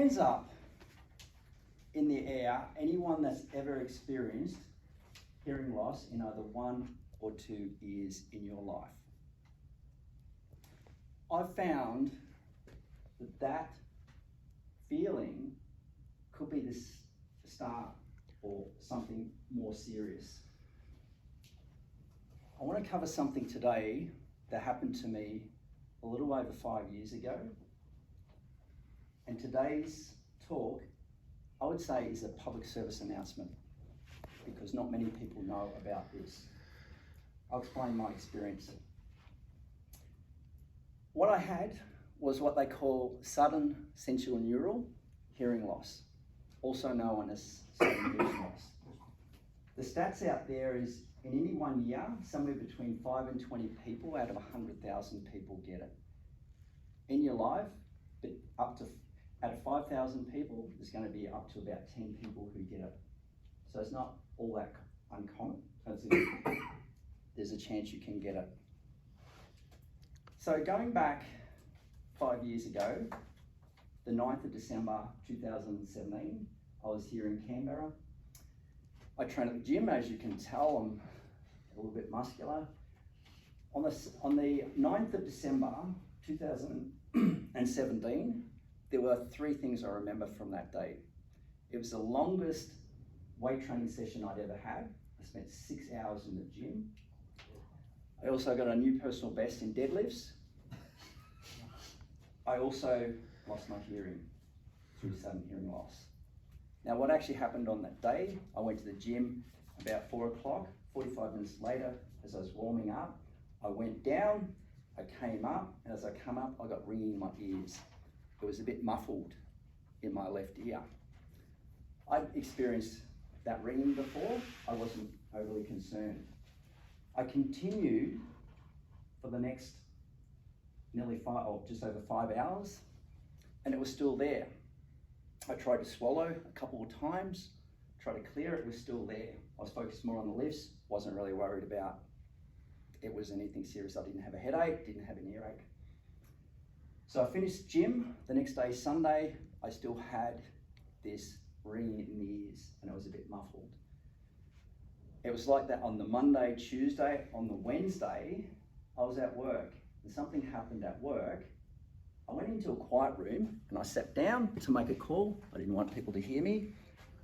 Hands up in the air, anyone that's ever experienced hearing loss in either 1 or 2 ears in your life. I've found that feeling could be the start or something more serious. I want to cover something today that happened to me a little over 5 years ago. And today's talk, I would say, is a public service announcement because not many people know about this. I'll explain my experience. What I had was what they call sudden sensorineural hearing loss, also known as sudden hearing loss. The stats out there is in any 1 year, somewhere between 5 and 20 people out of 100,000 people get it. In your life, but out of 5,000 people, there's going to be up to about 10 people who get it. So it's not all that uncommon. There's a chance you can get it. So going back 5 years ago, the 9th of December 2017, I was here in Canberra. I train at the gym, as you can tell, I'm a little bit muscular. On the 9th of December 2017, there were 3 things I remember from that day. It was the longest weight training session I'd ever had. I spent 6 hours in the gym. I also got a new personal best in deadlifts. I also lost my hearing through sudden hearing loss. Now, what actually happened on that day, I went to the gym about 4 o'clock. 45 minutes later, as I was warming up, I went down, I came up, and as I come up, I got ringing in my ears. It was a bit muffled in my left ear. I'd experienced that ringing before. I wasn't overly concerned. I continued for the next just over 5 hours, and it was still there. I tried to swallow a couple of times, tried to clear it, was still there. I was focused more on the lifts, wasn't really worried about it was anything serious. I didn't have a headache, didn't have an earache. So I finished gym. The next day, Sunday, I still had this ringing in the ears, and it was a bit muffled. It was like that on the Monday, Tuesday. On the Wednesday, I was at work, and something happened at work. I went into a quiet room, and I sat down to make a call. I didn't want people to hear me.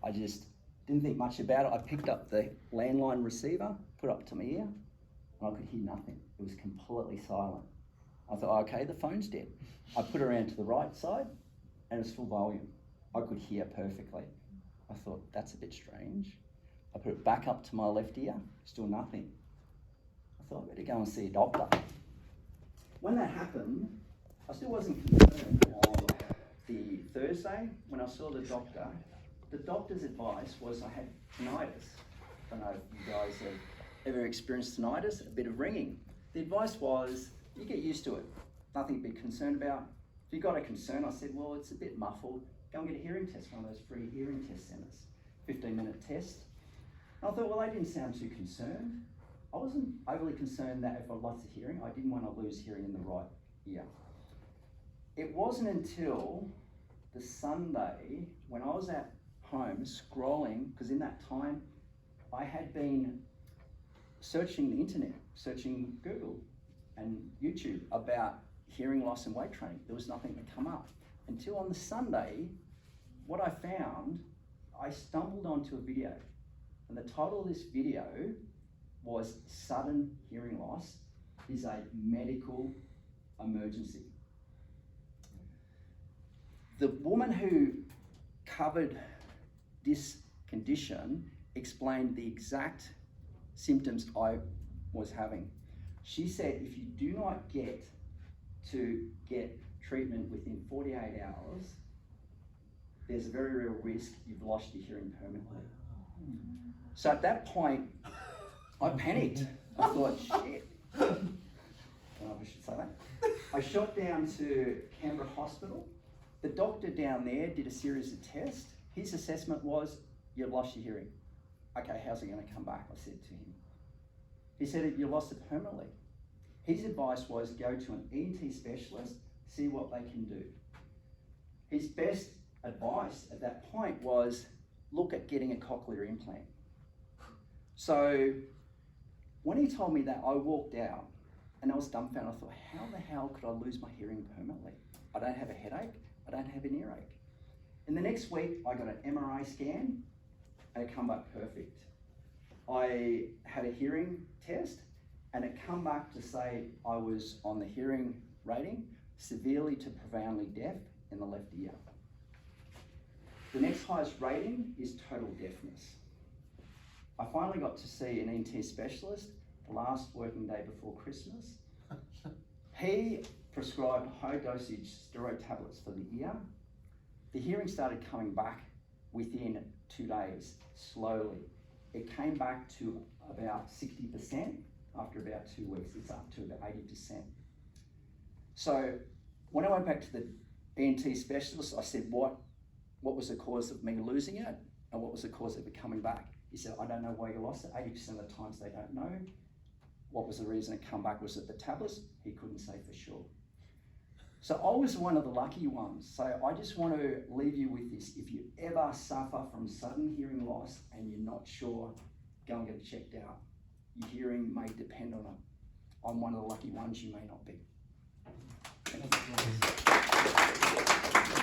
I just didn't think much about it. I picked up the landline receiver, put it up to my ear, and I could hear nothing. It was completely silent. I thought, okay, the phone's dead. I put it around to the right side, and it was full volume. I could hear perfectly. I thought, that's a bit strange. I put it back up to my left ear, still nothing. I thought, I better go and see a doctor. When that happened, I still wasn't concerned on the Thursday. When I saw the doctor's advice was I had tinnitus. I don't know if you guys have ever experienced tinnitus, a bit of ringing. The advice was, you get used to it, nothing to be concerned about. If you've got a concern, I said, well, it's a bit muffled. Go and get a hearing test, one of those free hearing test centres, 15-minute test. And I thought, well, they didn't sound too concerned. I wasn't overly concerned that if I lost the hearing, I didn't want to lose hearing in the right ear. It wasn't until the Sunday when I was at home scrolling, because in that time I had been searching the internet, searching Google and YouTube about hearing loss and weight training. There was nothing to come up. Until on the Sunday, what I found, I stumbled onto a video. And the title of this video was Sudden Hearing Loss is a Medical Emergency. The woman who covered this condition explained the exact symptoms I was having. She said if you do not get treatment within 48 hours, there's a very real risk you've lost your hearing permanently. So at that point, I panicked. I thought, shit. I don't know if I should say that. I shot down to Canberra Hospital. The doctor down there did a series of tests. His assessment was, you've lost your hearing. Okay, how's it going to come back? I said to him. He said, you lost it permanently. His advice was go to an ENT specialist, see what they can do. His best advice at that point was look at getting a cochlear implant. So when he told me that, I walked out and I was dumbfounded. I thought, how the hell could I lose my hearing permanently? I don't have a headache, I don't have an earache. And the next week I got an MRI scan and it come back perfect. I had a hearing test and it come back to say I was on the hearing rating, severely to profoundly deaf in the left ear. The next highest rating is total deafness. I finally got to see an ENT specialist the last working day before Christmas. He prescribed high dosage steroid tablets for the ear. The hearing started coming back within 2 days, slowly. It came back to about 60% after about 2 weeks. It's up to about 80%. So when I went back to the ENT specialist, I said, what was the cause of me losing it? And what was the cause of it coming back? He said, I don't know why you lost it. 80% of the times they don't know. What was the reason it come back? Was it the tablets? He couldn't say for sure. So I was one of the lucky ones. So I just want to leave you with this. If you ever suffer from sudden hearing loss and you're not sure, go and get it checked out. Your hearing may depend on it. I'm one of the lucky ones, you may not be.